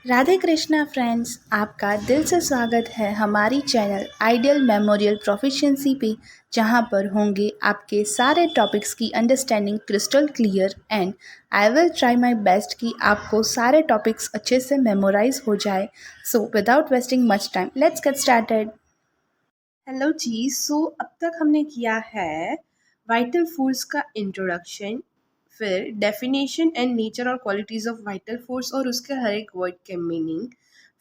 Radhe Krishna friends, आपका दिल से स्वागत है हमारी चैनल आइडियल मेमोरियल प्रोफिशिएंसी पे, जहां पर होंगे आपके सारे टॉपिक्स की understanding crystal clear and I will try my best कि आपको सारे टॉपिक्स अच्छे से मेमोराइज हो जाए। So without wasting much time, let's get started. Hello ji. अब तक हमने किया है वाइटल फोर्स का इंट्रोडक्शन, फिर डेफिनेशन एंड नेचर और क्वालिटीज ऑफ वाइटल फोर्स और उसके हर एक वर्ड के मीनिंग,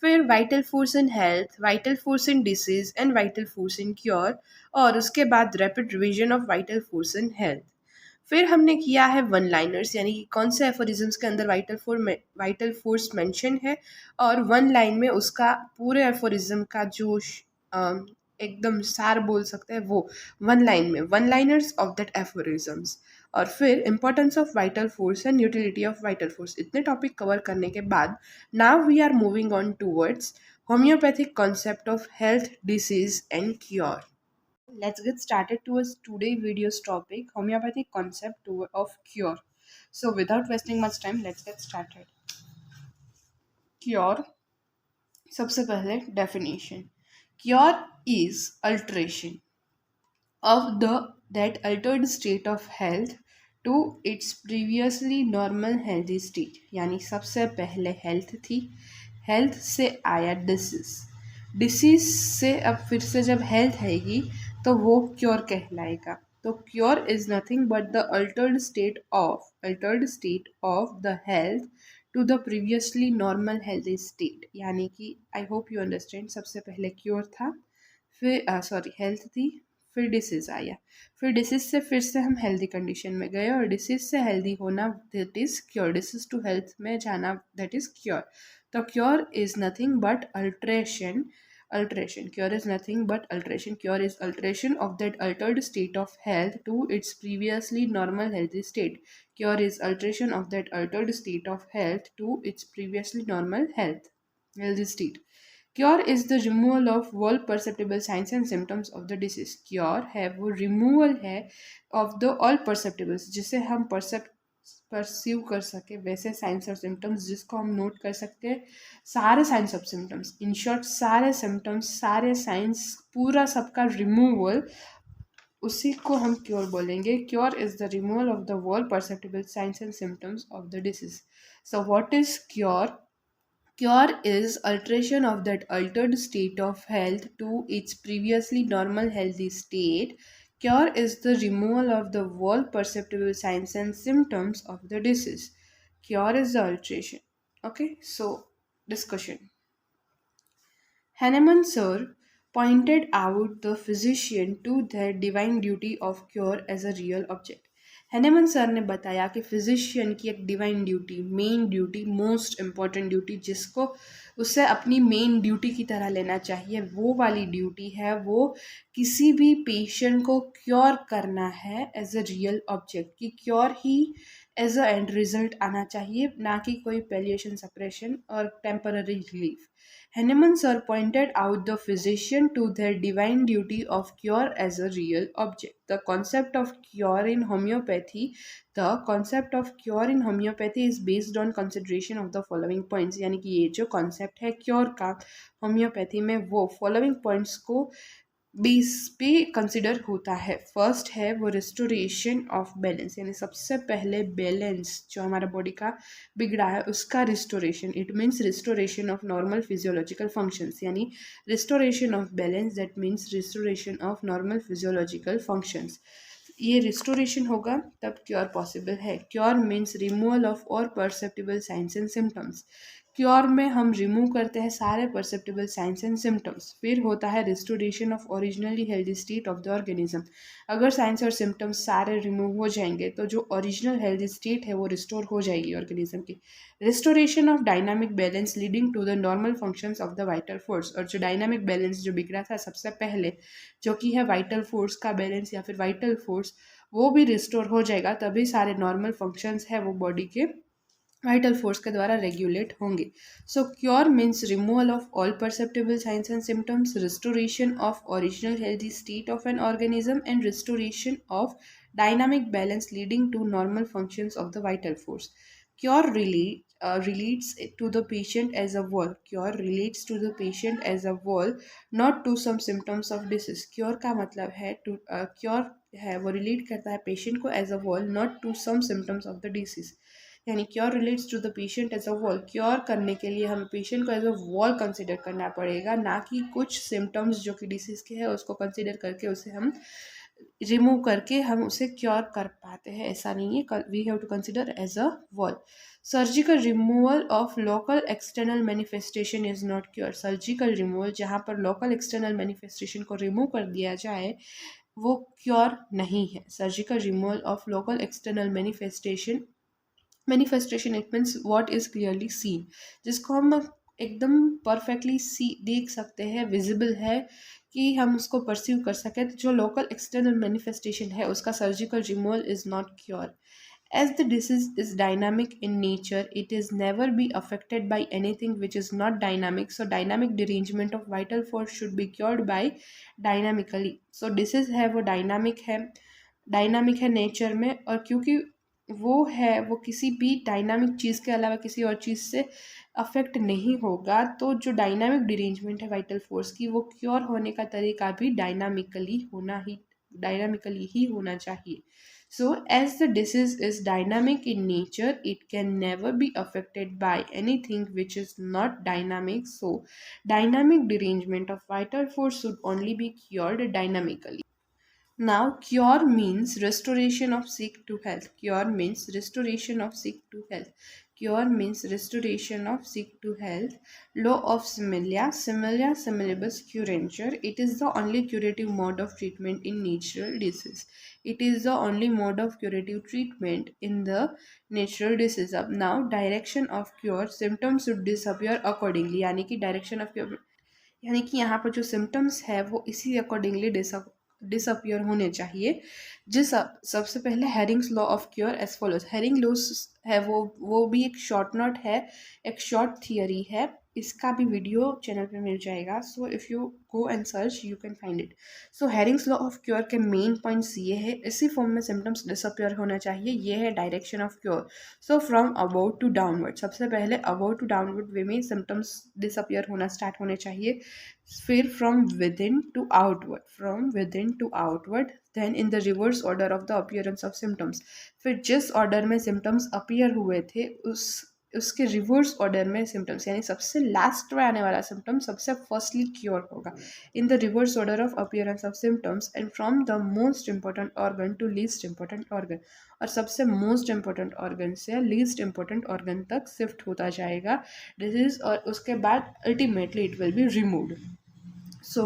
फिर vital force in health, vital force in disease and vital force in cure, और उसके बाद rapid revision of vital force in health. फिर हमने किया है वन लाइनर्स, यानी कि कौन से एफोरिज्म्स के अंदर वाइटल फोर्स मेंशन है और वन लाइन में उसका पूरे एफोरिज्म का जो एकदम सार बोल सकते हैं वो वन लाइन में, one liners of that aphorisms. और फिर importance of vital force and utility of vital force. इतने टॉपिक कवर करने के बाद now we are moving on towards homeopathic concept of health, disease and cure. Let's get started towards today's video's topic, homeopathic concept of cure. So without wasting much time, let's get started. Cure, सबसे पहले definition. Cure is alteration of that altered state of health to its previously normal healthy state. यानी सबसे पहले health थी, health से आया disease, disease से अब फिर से जब हेल्थ आएगी तो वो क्योर कहलाएगा। तो cure is nothing but the altered state of the health to the previously normal healthy state. यानी कि आई होप यू अंडरस्टैंड, सबसे पहले क्योर था, फिर सॉरी हेल्थ थी, फिर डिसीज आया, फिर डिसीज से फिर से हम हेल्दी कंडीशन में गए और डिसीज से हेल्दी होना that is cure, disease to health में जाना दैट इज क्योर। तो cure is nothing but alteration. Cure is nothing but alteration. Cure is alteration of that altered state of health to its previously normal healthy state. Cure is alteration of that altered state of health to its previously normal healthy state. Cure is the removal of all perceptible signs and symptoms of the disease. Cure है वो removal है of the all परसेप्टेबल्स, जिसे हम perceive कर सके वैसे science और symptoms जिसको हम नोट कर सकते हैं, सारे science of symptoms, in short सारे सिम्टम्स, सारे साइंस, पूरा सबका रिमूवल, उसी को हम क्योर बोलेंगे। Cure is the removal of the all perceptible signs and symptoms of the disease. So what is cure? Cure is alteration of that altered state of health to its previously normal healthy state. Cure is the removal of the all perceptible signs and symptoms of the disease. Cure is the alteration. Okay, so discussion. Hahnemann Sir pointed out the physician to their divine duty of cure as a real object. Hahnemann sir ने बताया कि physician की एक divine duty, main duty, most important duty, जिसको उसे अपनी main duty की तरह लेना चाहिए, वो वाली ड्यूटी है वो किसी भी पेशेंट को क्योर करना है एज अ रियल ऑब्जेक्ट, कि क्योर ही एज अ एंड रिजल्ट आना चाहिए, ना कि कोई पैलिएशन, सप्रेशन और temporary relief. Hahnemann sir pointed out the physician to their divine duty of cure as a real object. The concept of cure in homeopathy, is based on consideration of the following points. यानी कि ये जो concept है cure का homeopathy में, वो following points को base पे कंसिडर होता है। फर्स्ट है वो रिस्टोरेशन ऑफ बैलेंस, यानी सबसे पहले बैलेंस जो हमारा बॉडी का बिगड़ा है उसका restoration. It means restoration of normal physiological functions, यानी restoration of balance that means restoration of normal physiological functions. ये रिस्टोरेशन होगा तब क्योर पॉसिबल है। Cure means removal of all perceptible signs and symptoms. Cure में हम remove करते हैं सारे परसेप्टेबल साइंस एंड सिम्टम्स। फिर होता है restoration of originally healthy state of the organism. अगर साइंस और सिम्टम्स सारे रिमूव हो जाएंगे तो जो ओरिजिनल हेल्दी स्टेट है वो रिस्टोर हो जाएगी ऑर्गेनिज्म की। Restoration of dynamic balance leading to the normal functions of the vital force. और जो डायनामिक बैलेंस जो बिगड़ा था सबसे पहले, जो कि है वाइटल फोर्स का बैलेंस या फिर वाइटल फोर्स, वो भी रिस्टोर हो जाएगा, तभी सारे नॉर्मल फंक्शंस है वो बॉडी के वाइटल फोर्स के द्वारा रेगुलेट होंगे। So cure means removal of all perceptible signs and symptoms, restoration of original healthy state of an organism and restoration of dynamic balance leading to normal functions of the vital force. Cure relates to the patient as a whole. Cure relates to the patient as a whole, not to some symptoms of disease. Cure का मतलब है to cure है वो relate करता है patient को as a whole, not to some symptoms of the disease. यानी cure relates to the patient as a whole. Cure करने के लिए हमें पेशेंट को एज अ होल कंसिडर करना पड़ेगा, ना कि कुछ सिम्टम्स जो कि डिसीज के हैं उसको कंसिडर करके उसे हम रिमूव करके हम उसे क्योर कर पाते हैं, ऐसा नहीं है। We have to consider as a whole. Surgical removal of local external manifestation is not cure. Surgical removal जहाँ पर लोकल एक्सटर्नल मैनिफेस्टेशन को रिमूव कर दिया जाए वो क्योर नहीं है। Surgical removal of local external manifestation it means what is clearly seen, जिसको हम एकदम परफेक्टली देख सकते हैं, विजिबल है कि हम उसको परसीव कर सकें। तो जो लोकल एक्सटर्नल मैनिफेस्टेशन है उसका surgical removal is not cure. As the disease is dynamic in nature, it is never be affected by anything which is not dynamic. So dynamic derangement of vital force should be cured by dynamically. So disease है वो dynamic है nature में, और क्योंकि वो है वो किसी भी डायनामिक चीज़ के अलावा किसी और चीज़ से अफेक्ट नहीं होगा, तो जो डायनामिक डिरेंजमेंट है वाइटल फोर्स की वो क्योर होने का तरीका भी डायनामिकली ही होना चाहिए। So, as the disease is dynamic in nature, it can never be affected by anything which is not dynamic. So, dynamic derangement of vital force should only be cured dynamically. Now, cure means restoration of sick to health. Cure means restoration of sick to health. Cure means restoration of sick to health. Law of similia similibus curantur. It is the only curative mode of treatment in natural disease. It is the only mode of curative treatment in the natural disease. अब now direction of cure, symptoms should disappear accordingly. यानी कि direction of cure यानी कि यहाँ पर जो symptoms है वो इसी अकॉर्डिंगली डिसअपियर होने चाहिए। सबसे पहले Hering's law of cure as follows. Hering laws है वो भी एक शॉर्ट नोट है, एक शॉर्ट थियरी है। इसका भी वीडियो चैनल पे मिल जाएगा, so if you go and search you can find it. So Hering's law of cure के मेन पॉइंट्स ये है, इसी फॉर्म में सिम्टम्स डिसअपियर होना चाहिए। ये है direction of cure. So from above to downward, सबसे पहले अबाउट टू डाउनवर्ड वे में सिम्टम्स डिसअपियर होना स्टार्ट होने चाहिए। फिर from within to outward, then in the reverse order of the appearance of symptoms. फिर जिस ऑर्डर में सिम्टम्स अपीयर हुए थे उसके रिवर्स ऑर्डर में सिम्टम्स, यानी सबसे लास्ट में आने वाला सिम्टम सबसे फर्स्टली क्योर होगा in the reverse order of appearance of symptoms and from the most important organ to least important organ. और सबसे मोस्ट इंपॉर्टेंट ऑर्गन से लीस्ट इंपॉर्टेंट ऑर्गन तक शिफ्ट होता जाएगा डिजीज, और उसके बाद ultimately it will be removed. So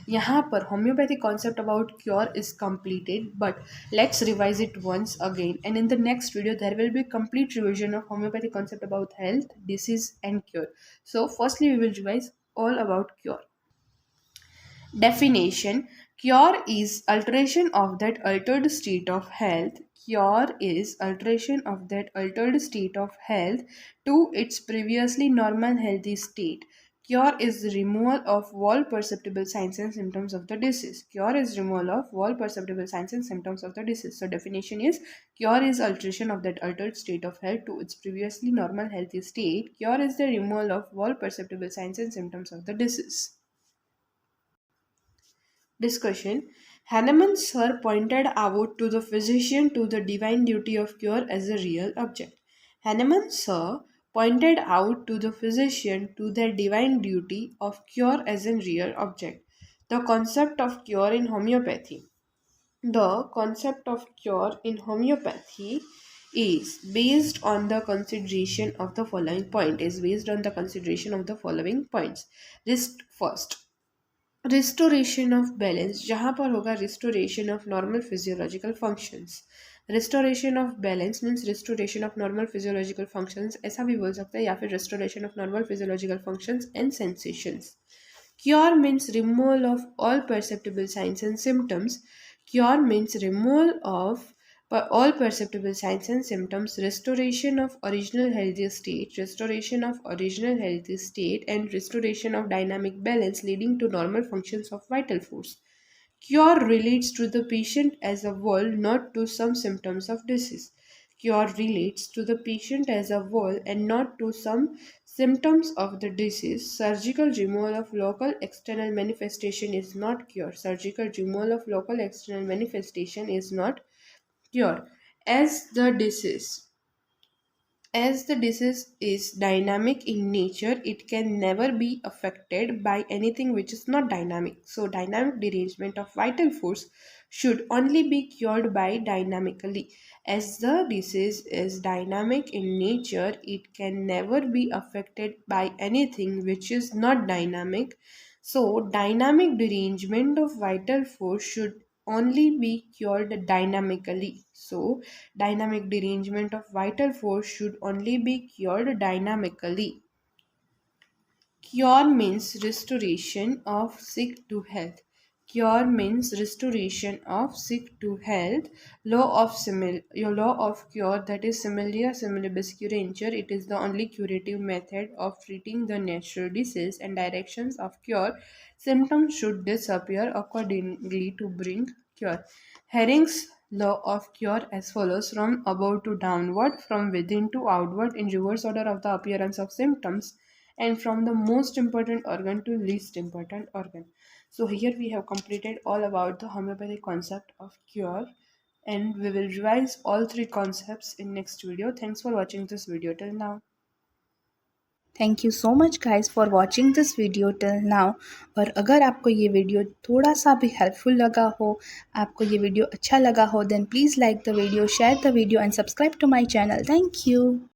यहाँ पर homeopathic concept about cure is completed, but let's revise it once again, and in the next video there will be complete revision of homeopathic concept about health, disease and cure. So firstly we will revise all about cure. Definition: cure is alteration of that altered state of health. Cure is alteration of that altered state of health to its previously normal healthy state. Cure is the removal of all perceptible signs and symptoms of the disease. Cure is removal of all perceptible signs and symptoms of the disease. So definition is, cure is alteration of that altered state of health to its previously normal healthy state. Cure is the removal of all perceptible signs and symptoms of the disease. Discussion. Hahnemann Sir pointed out to the physician to the divine duty of cure as a real object. Hahnemann Sir pointed out to the physician to the divine duty of cure as a real object. The concept of cure in homeopathy. The concept of cure in homeopathy is based on the consideration of the following points. First, restoration of balance, जहाँ पर होगा restoration of normal physiological functions. Restoration of balance means restoration of normal physiological functions, ऐसा भी बोल सकते हैं, या फिर restoration of normal physiological functions and sensations. Cure means removal of all perceptible signs and symptoms. Cure means removal of all perceptible signs and symptoms, restoration of original healthy state, and restoration of dynamic balance leading to normal functions of vital force. Cure relates to the patient as a whole, not to some symptoms of disease. cure relates to the patient as a whole and not to some symptoms of the disease. Surgical removal of local external manifestation is not cure. Surgical removal of local external manifestation is not cure. As the disease as the disease is dynamic in nature, it can never be affected by anything which is not dynamic. So, dynamic derangement of vital force should only be cured by dynamically. As the disease is dynamic in nature, it can never be affected by anything which is not dynamic. So, dynamic derangement of vital force should only be cured dynamically. So, dynamic derangement of vital force should only be cured dynamically. Cure means restoration of sick to health. Cure means restoration of sick to health. Law of cure, that is similia similibus curantur. It is the only curative method of treating the natural disease, and directions of cure. Symptoms should disappear accordingly to bring cure. Herring's law of cure as follows: from above to downward, from within to outward, in reverse order of the appearance of symptoms, and from the most important organ to least important organ. So here we have completed all about the homeopathic concept of cure, and we will revise all three concepts in next video. Thanks for watching this video till now. Thank you so much guys for watching this video till now. और अगर आपको ये video थोड़ा सा भी helpful लगा हो, आपको ये वीडियो अच्छा लगा हो, then please like the video, share the video and subscribe to my channel. Thank you.